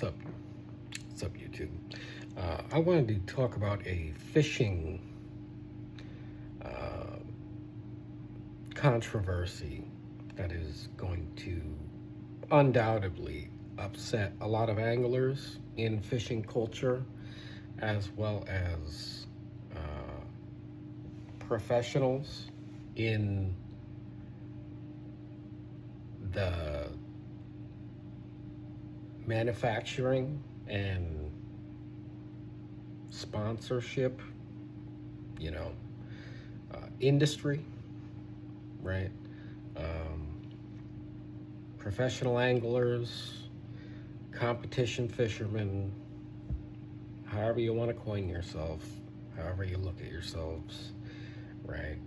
What's up? What's up, YouTube? I wanted to talk about a fishing uh, controversy that is going to undoubtedly upset a lot of anglers in fishing culture, as well as professionals in the manufacturing and sponsorship, you know, industry, right? Um, Professional anglers, competition fishermen, however you want to coin yourself, however you look at yourselves, right?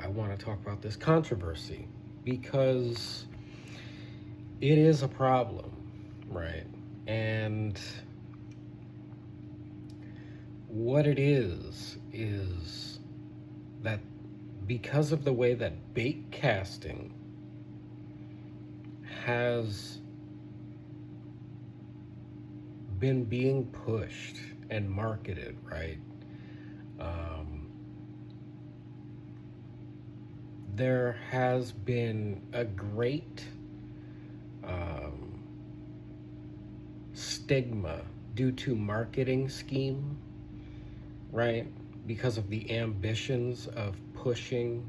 I want to talk about this controversy because it is a problem, right? And what it is that because of the way that bait casting has been being pushed and marketed, right? There has been a great um, stigma due to marketing scheme, right? Because of the ambitions of pushing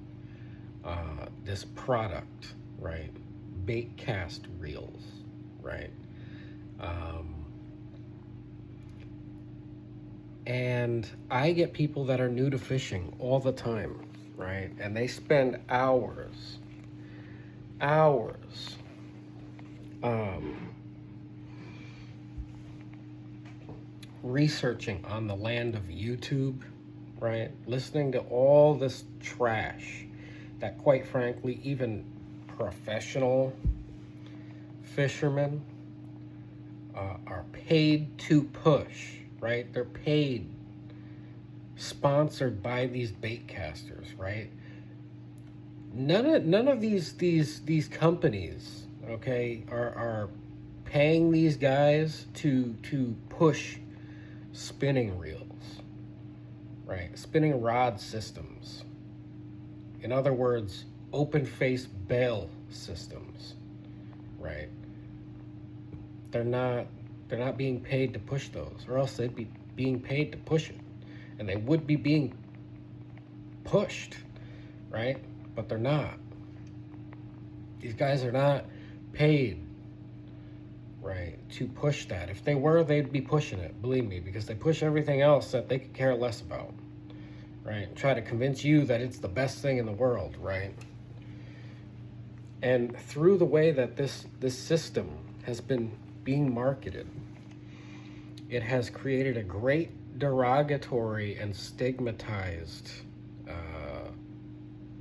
this product, right? Bait cast reels, right? Um, and I get people that are new to fishing all the time, right? And they spend hours um, researching on the land of YouTube, right? Listening to all this trash that, quite frankly, even professional fishermen are paid to push, right? They're paid, sponsored by these bait casters, right? None of these companies, okay, are paying these guys to push spinning reels, right? Spinning rod systems. In other words, open face bail systems, right? They're not being paid to push those, or else they'd be being paid to push it, and they would be being pushed, right? But they're not. These guys are not paid, right, to push that. If they were, they'd be pushing it, believe me, because they push everything else that they could care less about, right? Try to convince you that it's the best thing in the world, right? And through the way that this system has been being marketed, it has created a great derogatory and stigmatized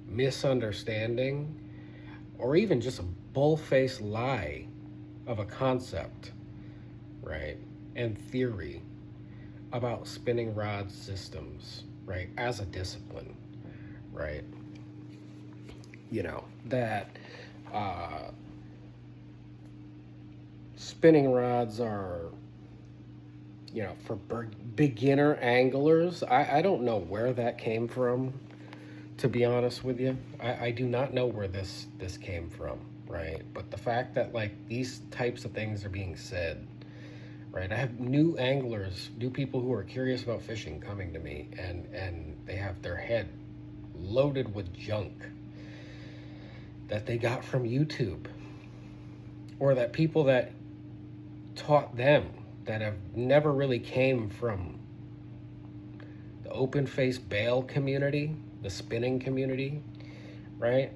misunderstanding, or even just a bull-faced lie of a concept, right, and theory about spinning rod systems, right, as a discipline, right? You know, that spinning rods are, you know, for beginner anglers. I don't know where that came from, to be honest with you. I do not know where this came from, right? But the fact that, like, these types of things are being said, right? I have new anglers, new people who are curious about fishing coming to me, and they have their head loaded with junk that they got from YouTube, or that people that taught them, that have never really came from the open face bail community, the spinning community, right?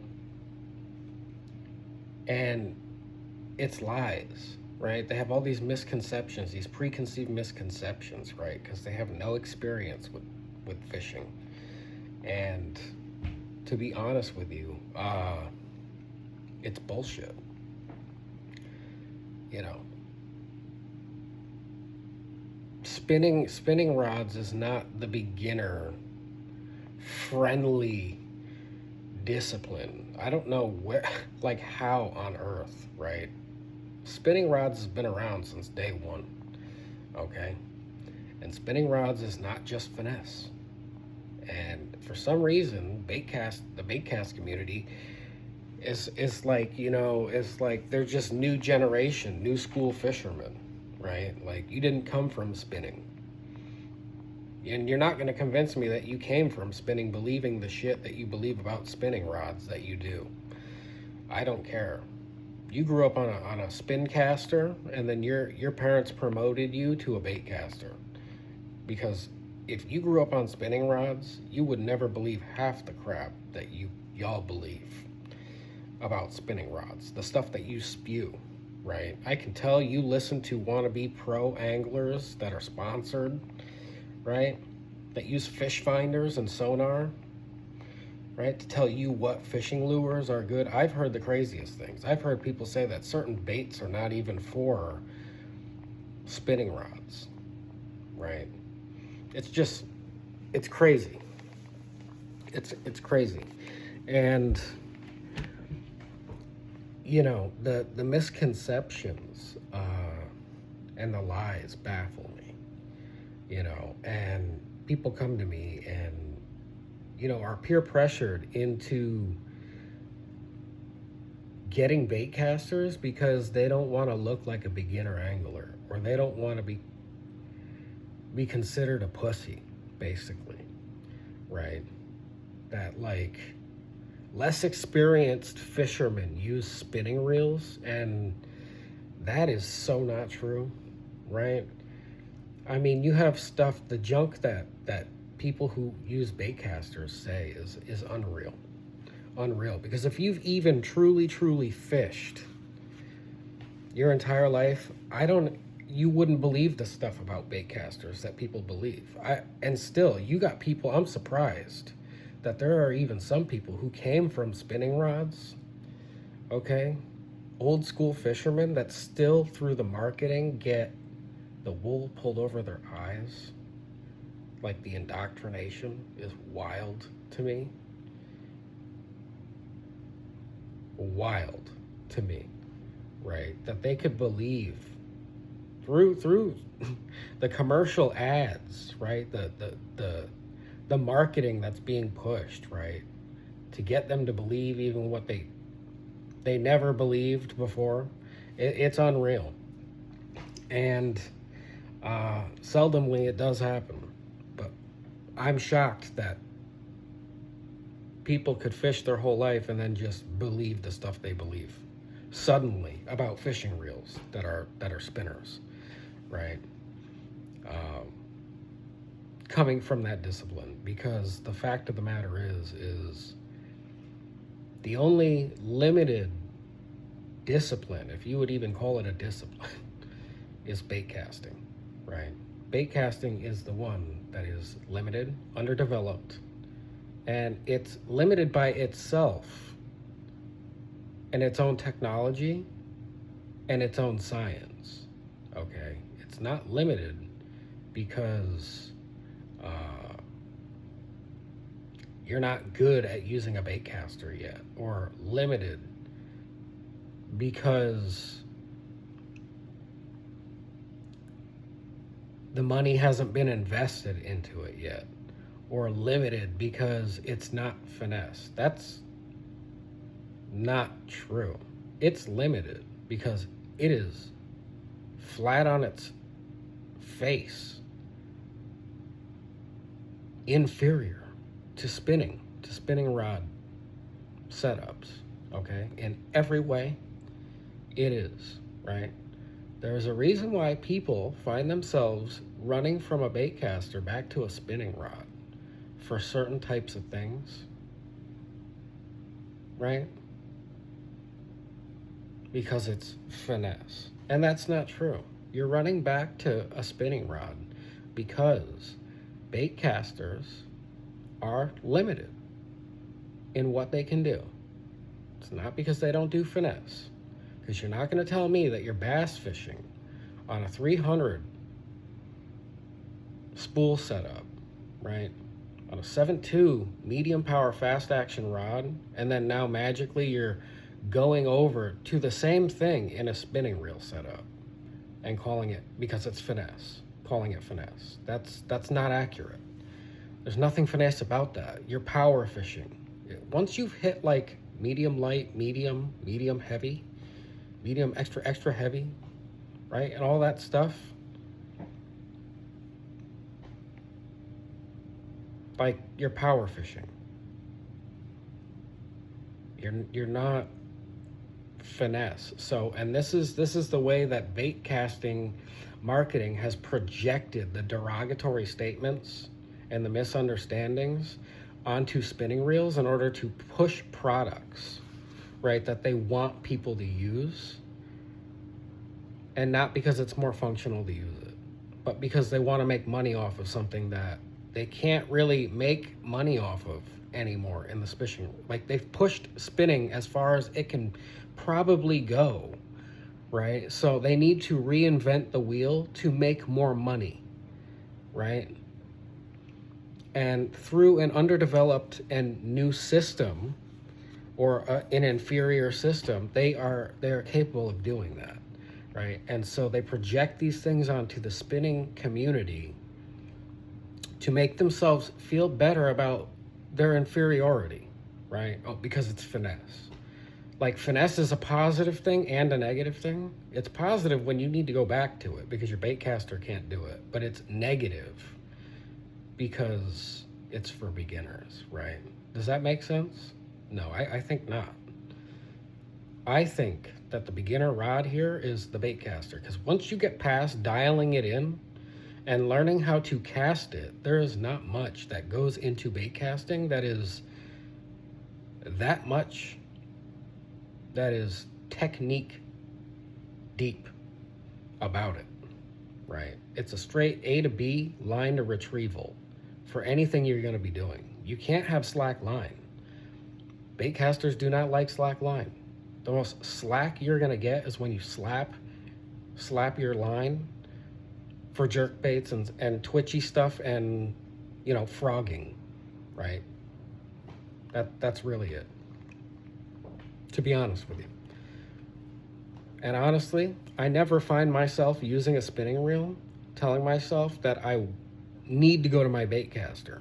And it's lies, right? They have all these misconceptions, these preconceived misconceptions, right? Because they have no experience with fishing. And to be honest with you, it's bullshit. You know, spinning rods is not the beginner friendly discipline. I don't know where, like, how on earth, right? Spinning rods has been around since day one, okay? And spinning rods is not just finesse. And for some reason, the bait cast community is like, it's like they're just new generation, new school fishermen, right? Like, you didn't come from spinning. And you're not going to convince me that you came from spinning believing the shit that you believe about spinning rods that you do. I don't care. You grew up on a spin caster, and then your parents promoted you to a bait caster. Because if you grew up on spinning rods, you would never believe half the crap that y'all believe about spinning rods. The stuff that you spew, right? I can tell you listen to wannabe pro anglers that are sponsored, right? That use fish finders and sonar, right? To tell you what fishing lures are good. I've heard the craziest things. I've heard people say that certain baits are not even for spinning rods, right? It's crazy. It's crazy. And, the misconceptions and the lies baffle me, and people come to me and, are peer pressured into getting bait casters because they don't want to look like a beginner angler, or they don't want to be considered a pussy, basically, right? That, like, less experienced fishermen use spinning reels, and that is so not true, right? I mean, you have stuff, the junk that people who use bait casters say is unreal. Unreal. Because if you've even truly fished your entire life, you wouldn't believe the stuff about bait casters that people believe. And still, you got people, I'm surprised that there are even some people who came from spinning rods, okay? Old school fishermen that still, through the marketing, get the wool pulled over their eyes. Like, the indoctrination is wild to me. Wild to me, right? That they could believe through the commercial ads, right? The marketing that's being pushed, right? To get them to believe even what they never believed before. It's unreal. And seldomly it does happen. But I'm shocked that people could fish their whole life and then just believe the stuff they believe suddenly about fishing reels that are spinners, right? Coming from that discipline, because the fact of the matter is the only limited discipline, if you would even call it a discipline, is bait casting, right? Bait casting is the one that is limited, underdeveloped, and it's limited by itself and its own technology and its own science, okay? It's not limited because you're not good at using a bait caster yet, or limited because the money hasn't been invested into it yet, or limited because it's not finesse. That's not true. It's limited because it is flat on its face inferior to spinning rod setups, okay? In every way, it is, right? There's a reason why people find themselves running from a bait caster back to a spinning rod for certain types of things, right? Because it's finesse. And that's not true. You're running back to a spinning rod because bait casters are limited in what they can do. It's not because they don't do finesse. Because you're not going to tell me that you're bass fishing on a 300 spool setup, right? On a 7.2 medium power fast action rod, and then now magically you're going over to the same thing in a spinning reel setup and calling it, because it's finesse, calling it finesse. That's not accurate. There's nothing finesse about that. You're power fishing. Once you've hit like medium light, medium heavy, medium extra heavy, right, and all that stuff, like, you're power fishing. You're not finesse. So, and this is the way that bait casting marketing has projected the derogatory statements and the misunderstandings onto spinning reels in order to push products, right, that they want people to use, and not because it's more functional to use it, but because they want to make money off of something that they can't really make money off of anymore in the spinning. Like, they've pushed spinning as far as it can probably go, right? So they need to reinvent the wheel to make more money, right? And through an underdeveloped and new system, or an inferior system, they're capable of doing that, right? And so they project these things onto the spinning community to make themselves feel better about their inferiority, right? Oh, because it's finesse. Like, finesse is a positive thing and a negative thing. It's positive when you need to go back to it because your baitcaster can't do it, but it's negative because it's for beginners, right? Does that make sense? No, I think not. I think that the beginner rod here is the baitcaster, because once you get past dialing it in and learning how to cast it, there is not much that goes into bait casting that is that much, that is technique deep about it, right? It's a straight A to B line to retrieval for anything you're going to be doing. You can't have slack line. Bait casters do not like slack line. The most slack you're going to get is when you slap your line for jerk baits and twitchy stuff and, you know, frogging, right? That's really it, to be honest with you. And honestly, I never find myself using a spinning reel telling myself that I need to go to my bait caster,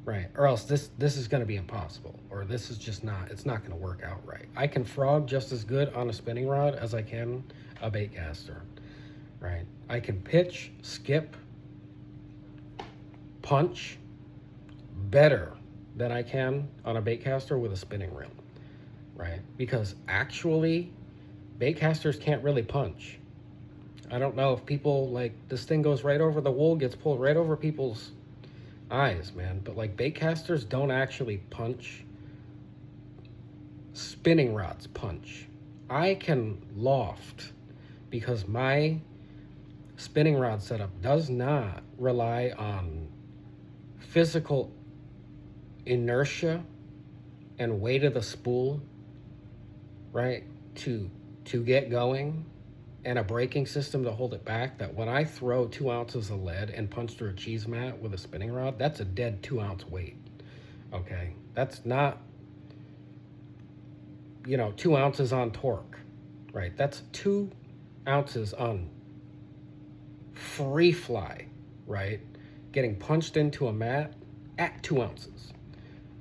right? Or else this is going to be impossible, or this is just not, it's not going to work out right. I can frog just as good on a spinning rod as I can a bait caster, right? I can pitch, skip, punch better than I can on a bait caster with a spinning reel, right? Because actually, bait casters can't really punch. I don't know if people, like, this thing goes right over the wool, gets pulled right over people's eyes, man. But like, bait casters don't actually punch. Spinning rods punch. I can loft because my spinning rod setup does not rely on physical inertia and weight of the spool, right, to get going, and a braking system to hold it back. That when I throw 2 ounces of lead and punch through a cheese mat with a spinning rod, that's a dead 2 ounce weight. Okay, that's not, 2 ounces on torque, right? That's 2 ounces on free fly, right? Getting punched into a mat at 2 ounces.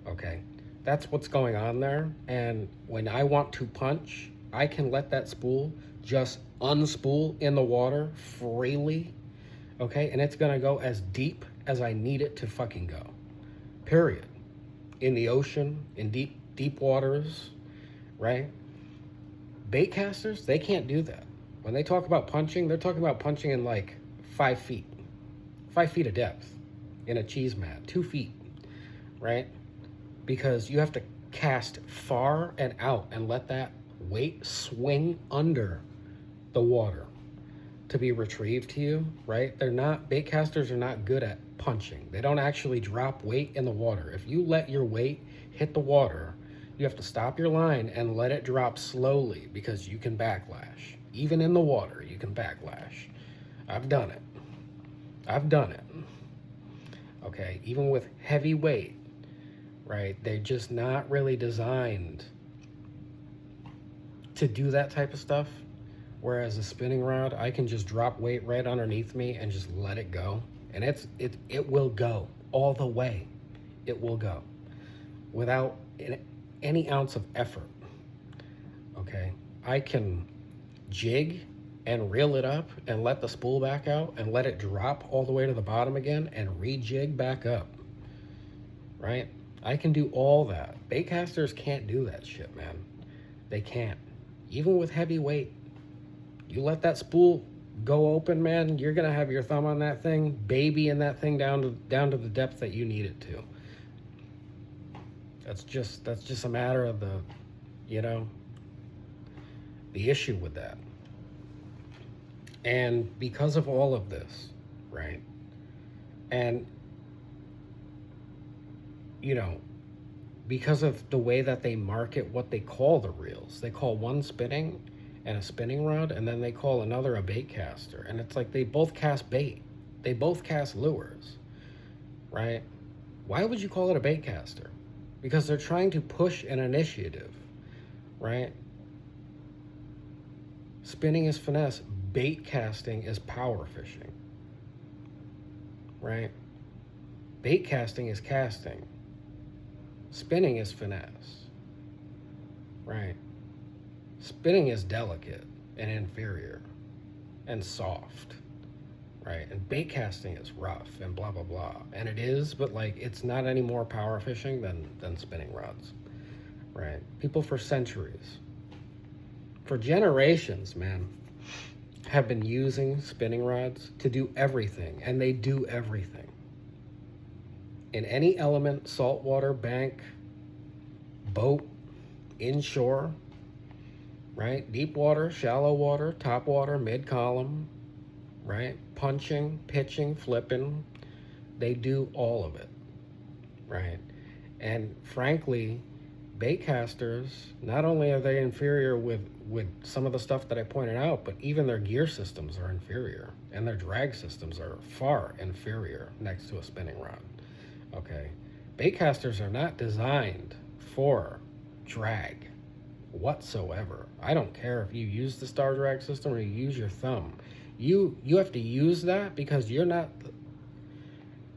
Okay, that's what's going on there. And when I want to punch, I can let that spool just unspool in the water freely, okay? And it's gonna go as deep as I need it to fucking go, period. In the ocean, in deep waters, right? Bait casters, they can't do that. When they talk about punching, they're talking about punching in like 5 feet. 5 feet of depth in a cheese mat, 2 feet, right? Because you have to cast far and out and let that weight swing under the water to be retrieved to you, right? Bait casters are not good at punching. They don't actually drop weight in the water. If you let your weight hit the water, you have to stop your line and let it drop slowly, because you can backlash. Even in the water, you can backlash. I've done it. Okay, even with heavy weight, right? They're just not really designed to do that type of stuff. Whereas a spinning rod, I can just drop weight right underneath me and just let it go. And it will go all the way. It will go without any ounce of effort. Okay. I can jig and reel it up and let the spool back out and let it drop all the way to the bottom again and rejig back up. Right? I can do all that. Baitcasters can't do that shit, man. They can't. Even with heavy weight. You let that spool go open, man, you're gonna have your thumb on that thing, babying that thing down to the depth that you need it to. That's just a matter of the, the issue with that. And because of all of this, right? And because of the way that they market what they call the reels, they call one spinning and a spinning rod, and then they call another a bait caster. And it's like they both cast bait. They both cast lures, right? Why would you call it a bait caster? Because they're trying to push an initiative, right? Spinning is finesse. Bait casting is power fishing, right? Bait casting is casting. Spinning is finesse, right? Spinning is delicate and inferior and soft, right? And bait casting is rough and blah, blah, blah. And it is, but like, it's not any more power fishing than spinning rods, right? People for centuries, for generations, man, have been using spinning rods to do everything, and they do everything. In any element, saltwater, bank, boat, inshore, right? Deep water, shallow water, top water, mid-column, right? Punching, pitching, flipping. They do all of it, right? And frankly, bait casters, not only are they inferior with some of the stuff that I pointed out, but even their gear systems are inferior, and their drag systems are far inferior next to a spinning rod. Okay, bait casters are not designed for drag whatsoever. I don't care if you use the star drag system or you use your thumb. You have to use that because you're not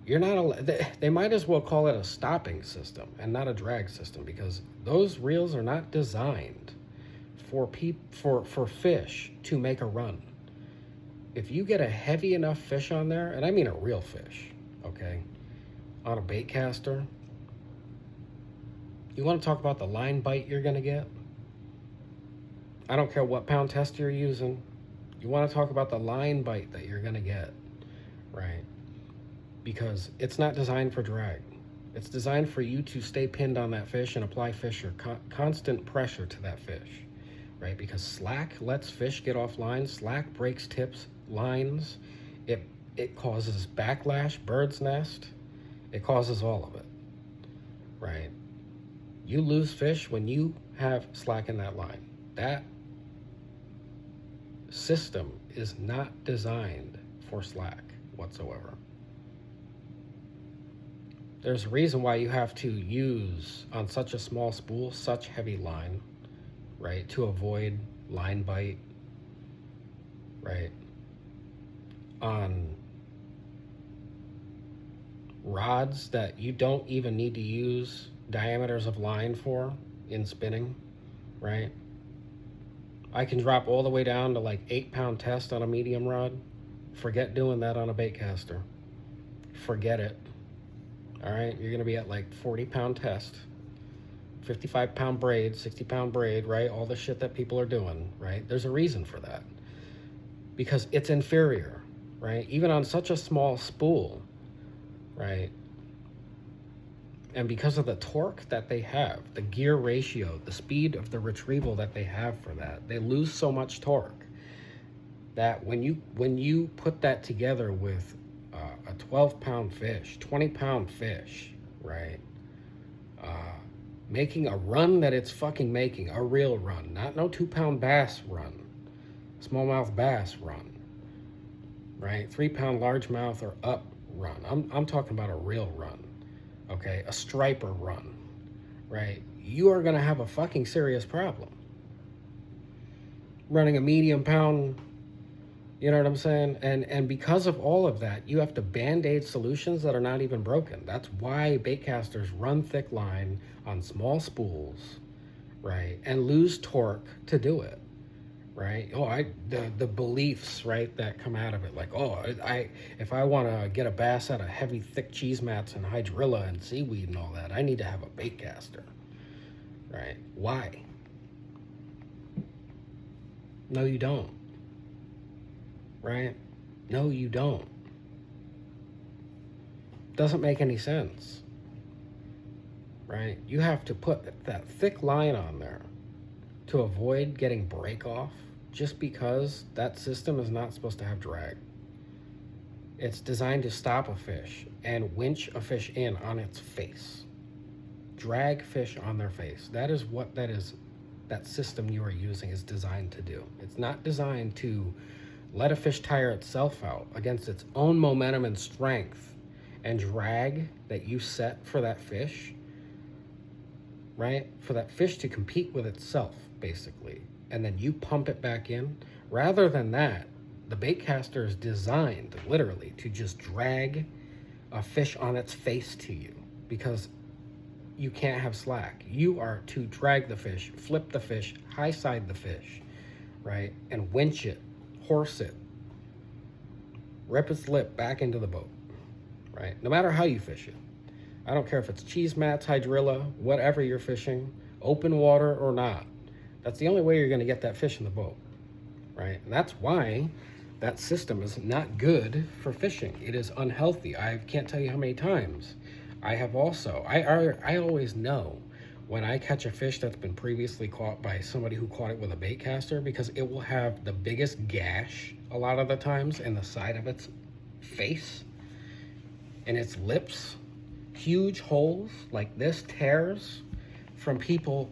they might as well call it a stopping system and not a drag system, because those reels are not designed for fish to make a run. If you get a heavy enough fish on there, and I mean a real fish, okay, on a bait caster, you want to talk about the line bite you're going to get? I don't care what pound test you're using. You want to talk about the line bite that you're going to get, right? Because it's not designed for drag. It's designed for you to stay pinned on that fish and apply constant pressure to that fish, right? Because slack lets fish get off line. Slack breaks tips, lines. It causes backlash, bird's nest. It causes all of it, right? You lose fish when you have slack in that line. That system is not designed for slack whatsoever. There's a reason why you have to use, on such a small spool, such heavy line, right? To avoid line bite, right? On rods that you don't even need to use diameters of line for in spinning, right? I can drop all the way down to like 8-pound test on a medium rod. Forget doing that on a bait caster. Forget it. All right, you're gonna be at like 40-pound test, 55-pound braid, 60-pound braid, right? All the shit that people are doing, right? There's a reason for that. Because it's inferior, right? Even on such a small spool, right? And because of the torque that they have, the gear ratio, the speed of the retrieval that they have for that, they lose so much torque that when you put that together with a 12-pound fish, 20-pound fish, right? Making a run that it's fucking making, a real run, not no 2-pound bass run, smallmouth bass run, right? 3-pound largemouth or up run. I'm talking about a real run, okay? A striper run, right? You are gonna have a fucking serious problem, running a medium pound. You know what I'm saying? And because of all of that, you have to band-aid solutions that are not even broken. That's why baitcasters run thick line on small spools, right? And lose torque to do it, right? The beliefs, right, that come out of it, like, if I want to get a bass out of heavy thick cheese mats and hydrilla and seaweed and all that, I need to have a baitcaster, right? Why? No, you don't. Right? No, you don't. Doesn't make any sense. Right? You have to put that thick line on there to avoid getting break off just because that system is not supposed to have drag. It's designed to stop a fish and winch a fish in on its face. Drag fish on their face. That is what that system you are using is designed to do. It's not designed to let a fish tire itself out against its own momentum and strength and drag that you set for that fish, right? For that fish to compete with itself, basically. And then you pump it back in. Rather than that, the baitcaster is designed, literally, to just drag a fish on its face to you because you can't have slack. You are to drag the fish, flip the fish, high side the fish, right? And winch it. Horse it, rip its lip back into the boat, right? No matter how you fish it. I don't care if it's cheese mats, hydrilla, whatever you're fishing, open water or not. That's the only way you're going to get that fish in the boat, right? And that's why that system is not good for fishing. It is unhealthy. I can't tell you how many times I have also. I always know when I catch a fish that's been previously caught by somebody who caught it with a bait caster, because it will have the biggest gash a lot of the times in the side of its face and its lips, huge holes like this, tears from people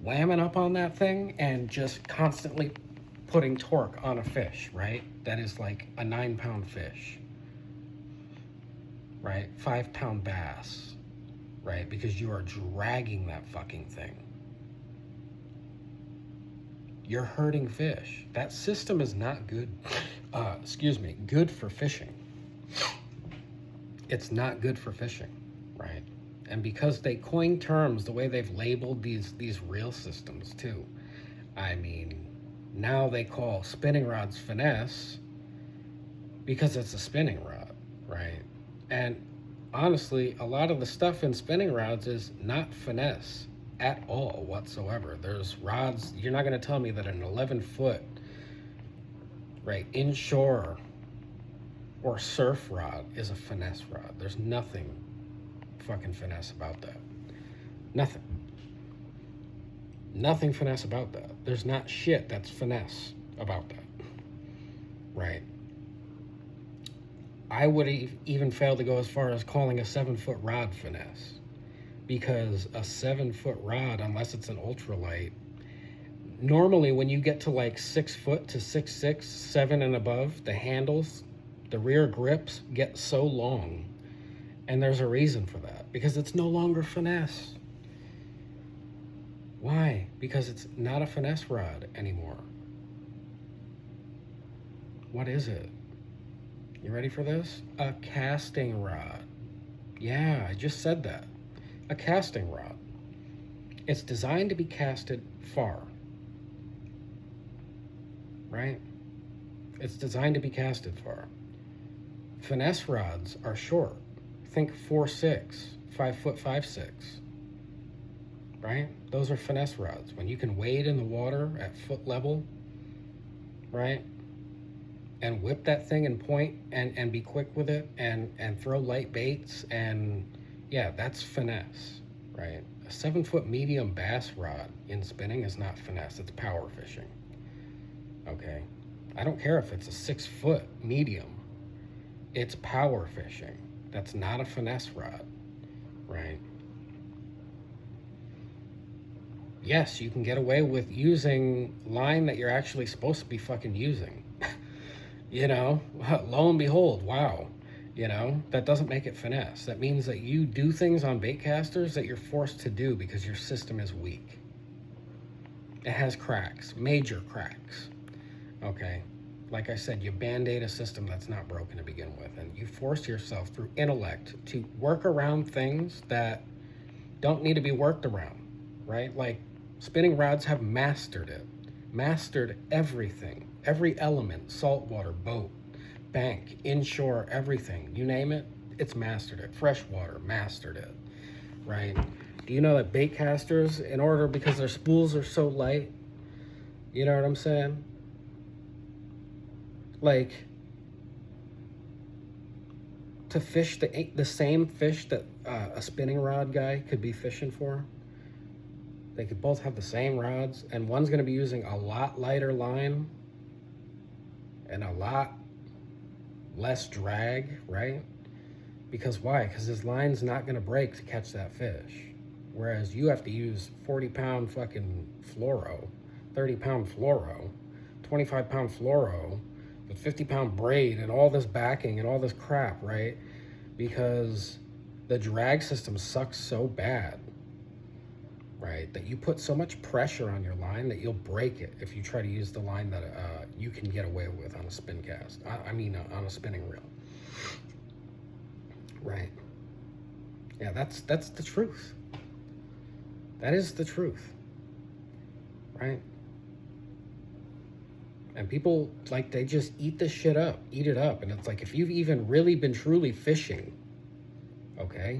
whamming up on that thing and just constantly putting torque on a fish, right? That is like a 9-pound fish, right? 5-pound bass. Right? Because you are dragging that fucking thing. You're hurting fish. That system is not good. Good for fishing. It's not good for fishing, right? And because they coin terms the way they've labeled these reel systems too. I mean, now they call spinning rods finesse because it's a spinning rod, right? And honestly, a lot of the stuff in spinning rods is not finesse at all whatsoever. There's rods, you're not going to tell me that an 11-foot, right, inshore or surf rod is a finesse rod. There's nothing fucking finesse about that. Nothing. Nothing finesse about that. There's not shit that's finesse about that, right? I would even fail to go as far as calling a 7-foot rod finesse, because a 7-foot rod, unless it's an ultralight, normally when you get to like 6 foot to 6'6", 7 and above, the handles, the rear grips get so long, and there's a reason for that, because it's no longer finesse. Why? Because it's not a finesse rod anymore. What is it? You ready for this? A casting rod. Yeah, I just said that. A casting rod. It's designed to be casted far. Right? It's designed to be casted far. Finesse rods are short. Think 4'6", 5 foot 5'6". Right? Those are finesse rods. When you can wade in the water at foot level, right? And whip that thing and point and be quick with it and throw light baits, and yeah, that's finesse, right? A 7-foot medium bass rod in spinning is not finesse, it's power fishing. Okay? I don't care if it's a 6-foot medium, it's power fishing. That's not a finesse rod, right? Yes, you can get away with using line that you're actually supposed to be fucking using. You know, lo and behold, wow. You know, that doesn't make it finesse. That means that you do things on bait casters that you're forced to do because your system is weak. It has cracks, major cracks. Okay. Like I said, you band-aid a system that's not broken to begin with, and you force yourself through intellect to work around things that don't need to be worked around, right? Like spinning rods have mastered it, mastered everything, every element, saltwater, boat, bank, inshore, everything, you name it, it's mastered it. Freshwater, mastered it, right? Do you know that bait casters, in order, because their spools are so light, you know what I'm saying? Like, to fish the same fish that a spinning rod guy could be fishing for, they could both have the same rods, and one's going to be using a lot lighter line and a lot less drag, right? Because why? Because his line's not going to break to catch that fish. Whereas you have to use 40-pound fucking fluoro, 30-pound fluoro, 25-pound fluoro, with 50-pound braid and all this backing and all this crap, right? Because the drag system sucks so bad, right, that you put so much pressure on your line that you'll break it if you try to use the line that you can get away with on a spin cast. I mean, on a spinning reel. Right. Yeah, that's the truth. That is the truth. Right? And people, like, they just eat this shit up, eat it up. And it's like, if you've even really been truly fishing, okay,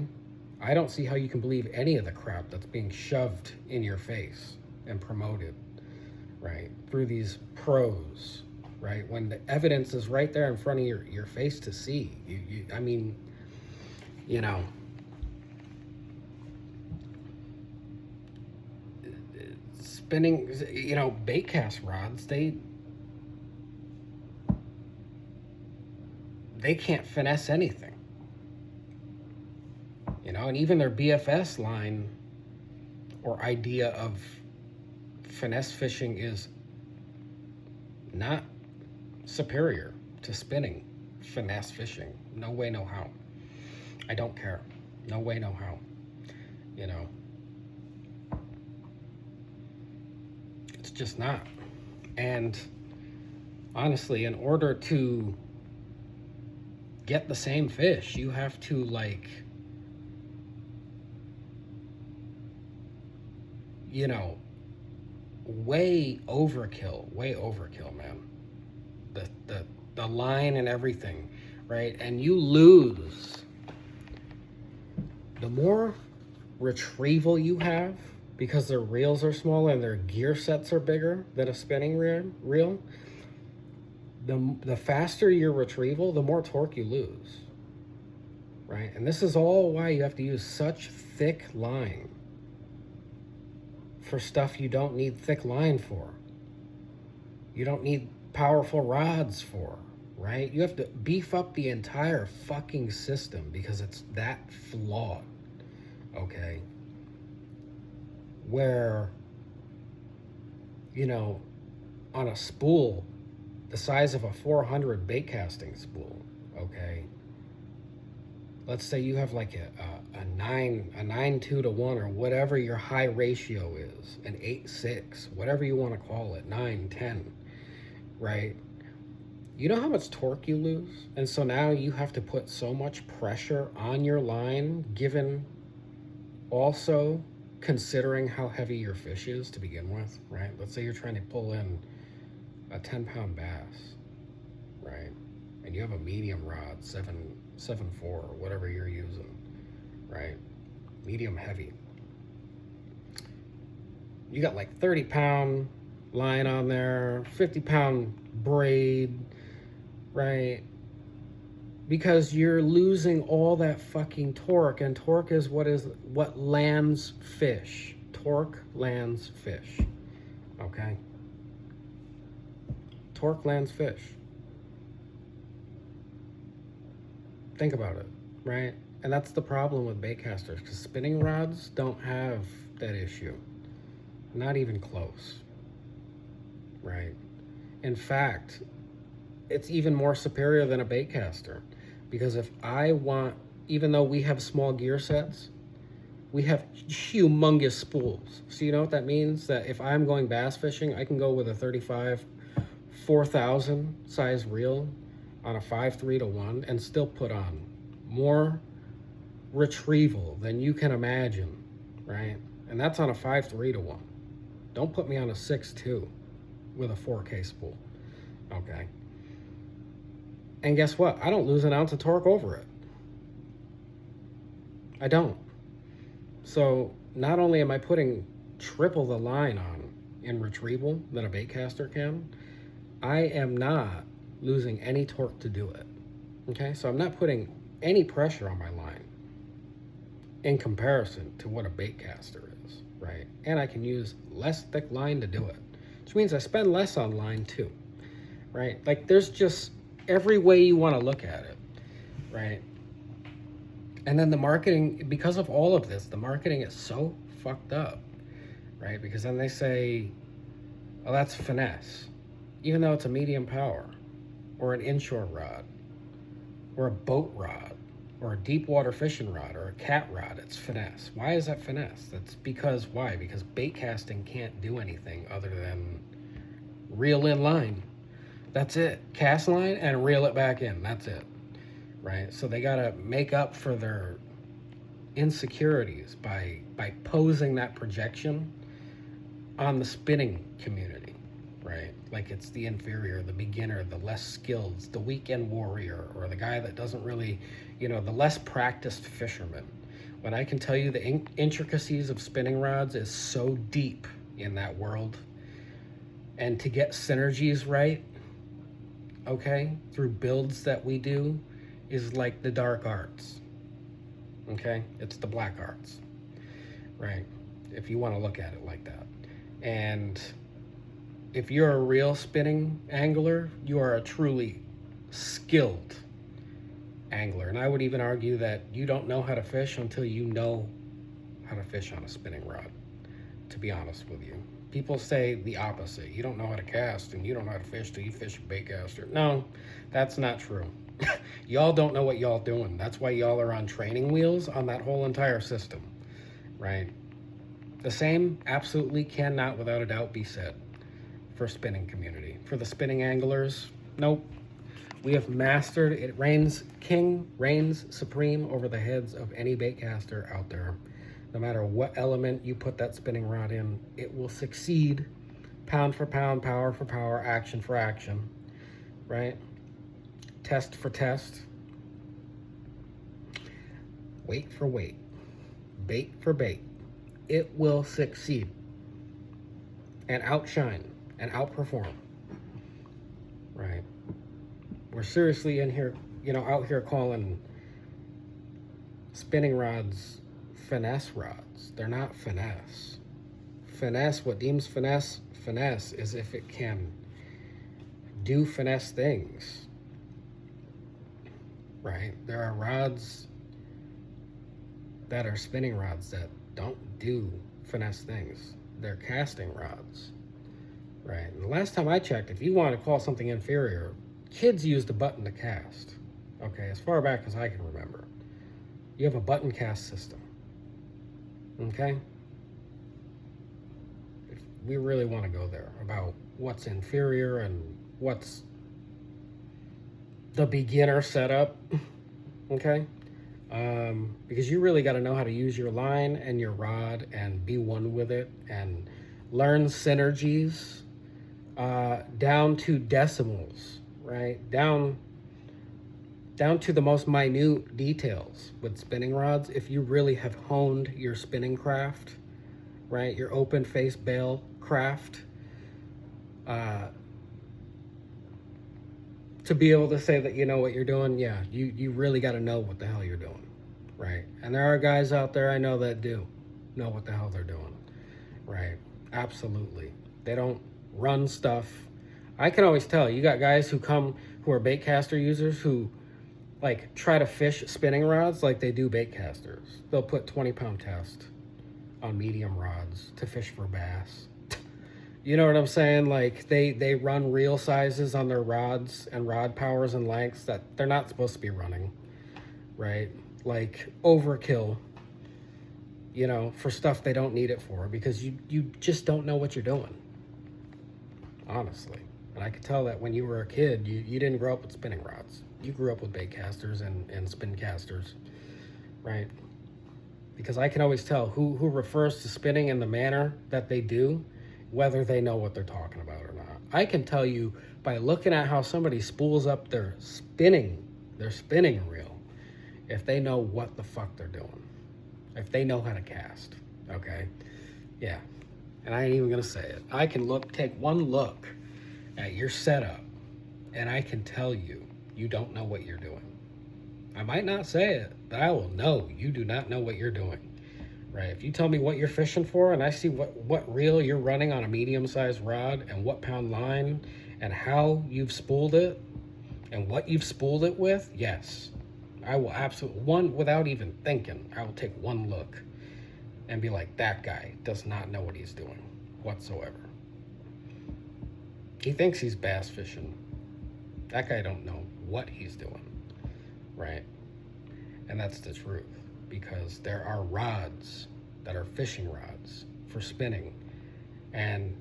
I don't see how you can believe any of the crap that's being shoved in your face and promoted, right, through these pros, right, when the evidence is right there in front of your face to see. I mean, you know, spinning, you know, bait cast rods, they can't finesse anything, you know, and even their BFS line or idea of finesse fishing is not superior to spinning finesse fishing. No way, no how. I don't care. No way, no how. You know, it's just not. And honestly, in order to get the same fish, you have to, like, you know, way overkill, man. The line and everything, right? And you lose. The more retrieval you have, because their reels are smaller and their gear sets are bigger than a spinning reel, the faster your retrieval, the more torque you lose, right? And this is all why you have to use such thick line for stuff you don't need thick line for. You don't need powerful rods for, right? You have to beef up the entire fucking system because it's that flawed, okay? Where, you know, on a spool the size of a 400 bait casting spool, okay? Let's say you have like a 9-2 to 1 or whatever your high ratio is, an 8-6, whatever you want to call it, 9-10, right? You know how much torque you lose? And so now you have to put so much pressure on your line, given also considering how heavy your fish is to begin with, right? Let's say you're trying to pull in a 10-pound bass, right? And you have a medium rod, 7.4 or whatever you're using, right? Medium heavy. You got like 30-pound line on there, 50-pound braid, right? Because you're losing all that fucking torque, and torque is what lands fish. Torque lands fish, okay? Torque lands fish. Think about it, right? And that's the problem with bait casters, because spinning rods don't have that issue. Not even close, right? In fact, it's even more superior than a bait caster, because if I want, even though we have small gear sets, we have humongous spools. So you know what that means? That if I'm going bass fishing, I can go with a 35 4,000 size reel on a 5.3 to 1 and still put on more retrieval than you can imagine, right? And that's on a 5.3 to 1. Don't put me on a 6.2 with a 4K spool, okay? And guess what? I don't lose an ounce of torque over it. I don't. So not only am I putting triple the line on in retrieval than a baitcaster can, I am not losing any torque to do it. Okay, so I'm not putting any pressure on my line in comparison to what a baitcaster is, right? And I can use less thick line to do it, which means I spend less on line too, right? Like there's just every way you want to look at it, right? And then the marketing, because of all of this, the marketing is so fucked up, right? Because then they say, oh, that's finesse, even though it's a medium power, or an inshore rod, or a boat rod, or a deep water fishing rod, or a cat rod. It's finesse. Why is that finesse? That's because, why? Because bait casting can't do anything other than reel in line. That's it. Cast line and reel it back in. That's it. Right? So they got to make up for their insecurities by posing that projection on the spinning community, right? Like it's the inferior, the beginner, the less skilled, the weekend warrior, or the guy that doesn't really, the less practiced fisherman. When I can tell you the intricacies of spinning rods is so deep in that world, and to get synergies right, okay, through builds that we do, is like the dark arts, okay? It's the black arts, right? If you want to look at it like that. And if you're a real spinning angler, you are a truly skilled angler. And I would even argue that you don't know how to fish until you know how to fish on a spinning rod, to be honest with you. People say the opposite. You don't know how to cast and you don't know how to fish till you fish a baitcaster. No, that's not true. Y'all don't know what y'all doing. That's why y'all are on training wheels on that whole entire system, right? The same absolutely cannot, without a doubt, be said for spinning community. For the spinning anglers, nope. We have mastered it. Reigns supreme over the heads of any baitcaster out there. No matter what element you put that spinning rod in, it will succeed pound for pound, power for power, action for action, right? Test for test, weight for weight, bait for bait. It will succeed and outshine and outperform, right? We're seriously in here, out here calling spinning rods finesse rods. They're not finesse. Finesse, what deems finesse is if it can do finesse things. Right? There are rods that are spinning rods that don't do finesse things. They're casting rods. Right? And the last time I checked, if you want to call something inferior, kids used a button to cast. Okay, as far back as I can remember. You have a button cast system. Okay? If we really want to go there about what's inferior and what's the beginner setup, okay? Because you really got to know how to use your line and your rod and be one with it and learn synergies down to decimals, right? Down to the most minute details with spinning rods. If you really have honed your spinning craft, right? Your open face bail craft, to be able to say that you know what you're doing, yeah, you really got to know what the hell you're doing, right? And there are guys out there I know that do know what the hell they're doing, right? Absolutely. They don't run stuff. I can always tell. You got guys who are baitcaster users who like try to fish spinning rods like they do baitcasters. They'll put 20-pound test on medium rods to fish for bass. You know what I'm saying? Like they run reel sizes on their rods and rod powers and lengths that they're not supposed to be running, right? Like overkill you know, for stuff they don't need it for, because you just don't know what you're doing, honestly. And I could tell that when you were a kid, you didn't grow up with spinning rods. You grew up with bait casters and spin casters, right? Because I can always tell who refers to spinning in the manner that they do, whether they know what they're talking about or not. I can tell you by looking at how somebody spools up their spinning reel, if they know what the fuck they're doing, if they know how to cast. Okay, yeah. And I ain't even gonna say it. I can take one look at your setup, and I can tell you don't know what you're doing. I might not say it, but I will know you do not know what you're doing, right? If you tell me what you're fishing for, and I see what reel you're running on a medium-sized rod, and what pound line, and how you've spooled it, and what you've spooled it with, yes, I will absolutely, without even thinking, I will take one look and be like, that guy does not know what he's doing whatsoever. He thinks he's bass fishing. That guy don't know what he's doing, right? And that's the truth, because there are rods that are fishing rods for spinning, and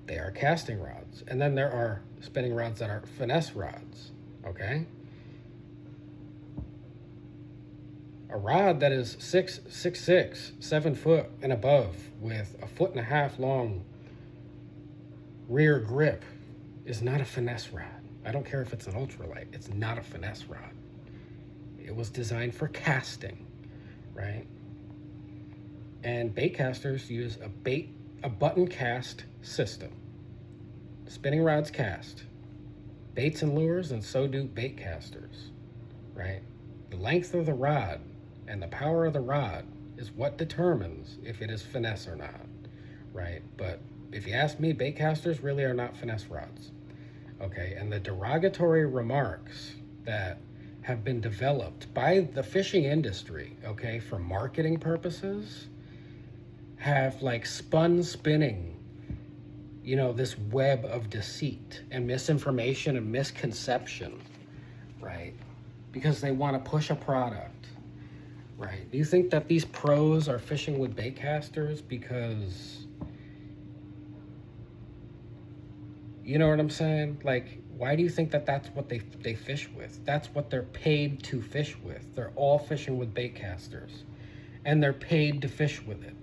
they are casting rods. And then there are spinning rods that are finesse rods, okay? A rod that is 6'6", 7 foot and above, with a 1.5 foot long rear grip, is not a finesse rod. I don't care if it's an ultralight. It's not a finesse rod. It was designed for casting, right? And bait casters use a button cast system. Spinning rods cast baits and lures, and so do bait casters, right? The length of the rod and the power of the rod is what determines if it is finesse or not, right? But if you ask me, bait casters really are not finesse rods, okay? And the derogatory remarks that have been developed by the fishing industry, okay, for marketing purposes, have like spun spinning, you know, this web of deceit and misinformation and misconception, right? Because they want to push a product, right? Do you think that these pros are fishing with bait casters because, you know what I'm saying? Like, why do you think that that's what they fish with? That's what they're paid to fish with. They're all fishing with bait casters, and they're paid to fish with it,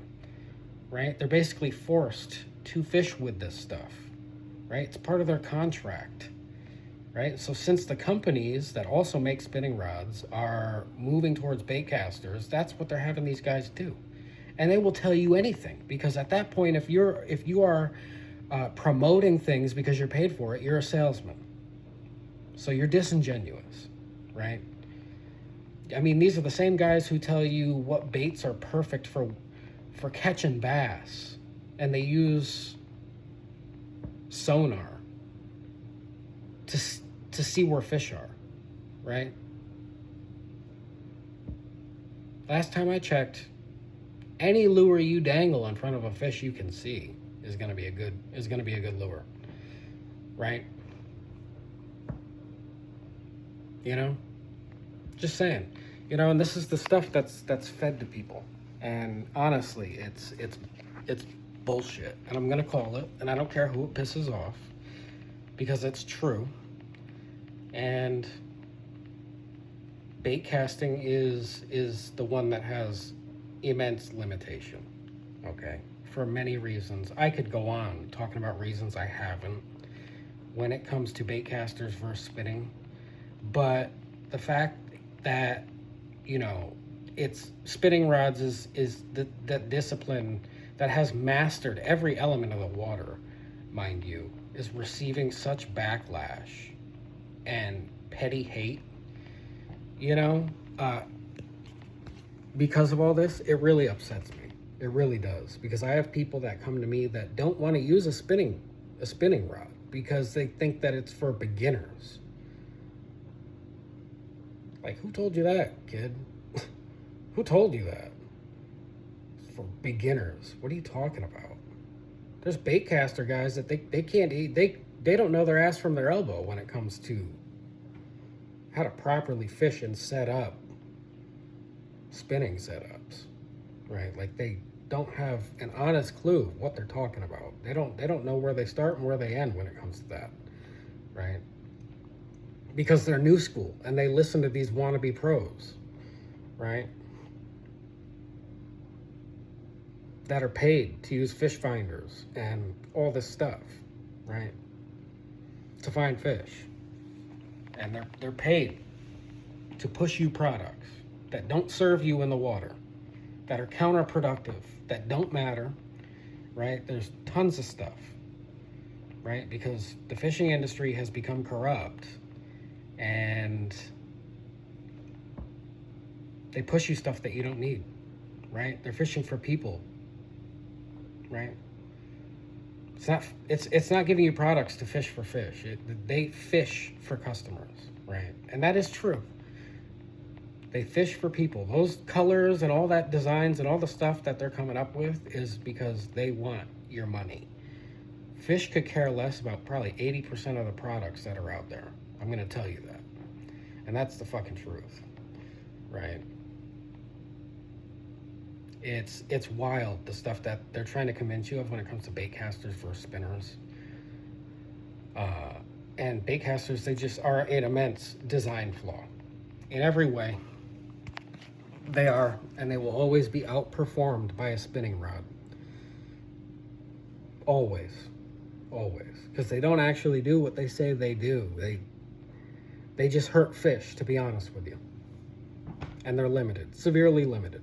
right? They're basically forced to fish with this stuff, right? It's part of their contract, right? So since the companies that also make spinning rods are moving towards bait casters, that's what they're having these guys do. And they will tell you anything, because at that point, if you are promoting things because you're paid for it, you're a salesman. So you're disingenuous, right? I mean, these are the same guys who tell you what baits are perfect for catching bass, and they use sonar to see where fish are, right? Last time I checked, any lure you dangle in front of a fish you can see is going to be a good lure, right? You know, just saying, you know. And this is the stuff that's fed to people, and honestly, it's bullshit, and I'm gonna call it, and I don't care who it pisses off, because it's true. And bait casting is the one that has immense limitation, okay, for many reasons. I could go on talking about reasons I haven't when it comes to bait casters versus spinning, but the fact that, you know, it's spinning rods is that discipline that has mastered every element of the water, mind you, is receiving such backlash and petty hate, you know, because of all this. It really upsets me. It really does, because I have people that come to me that don't want to use a spinning rod because they think that it's for beginners. Like, who told you that, kid? Who told you that? It's for beginners. What are you talking about? There's bait caster guys that they can't eat. They don't know their ass from their elbow when it comes to how to properly fish and set up spinning setups, right? Like they don't have an honest clue what they're talking about. They don't know where they start and where they end when it comes to that, right? Because they're new school and they listen to these wannabe pros, right? That are paid to use fish finders and all this stuff, right? To find fish. And they're paid to push you products that don't serve you in the water, that are counterproductive, that don't matter, right? There's tons of stuff, right? Because the fishing industry has become corrupt and they push you stuff that you don't need, right? They're fishing for people, right? It's not giving you products to fish for fish. They fish for customers, right? And that is true. They fish for people. Those colors and all that designs and all the stuff that they're coming up with is because they want your money. Fish could care less about probably 80% of the products that are out there. I'm going to tell you that. And that's the fucking truth, right? It's wild, the stuff that they're trying to convince you of when it comes to bait casters versus spinners. And bait casters, they just are an immense design flaw. In every way, they are, and they will always be outperformed by a spinning rod. Always. Always. Because they don't actually do what they say they do. They just hurt fish, to be honest with you. And they're limited, severely limited.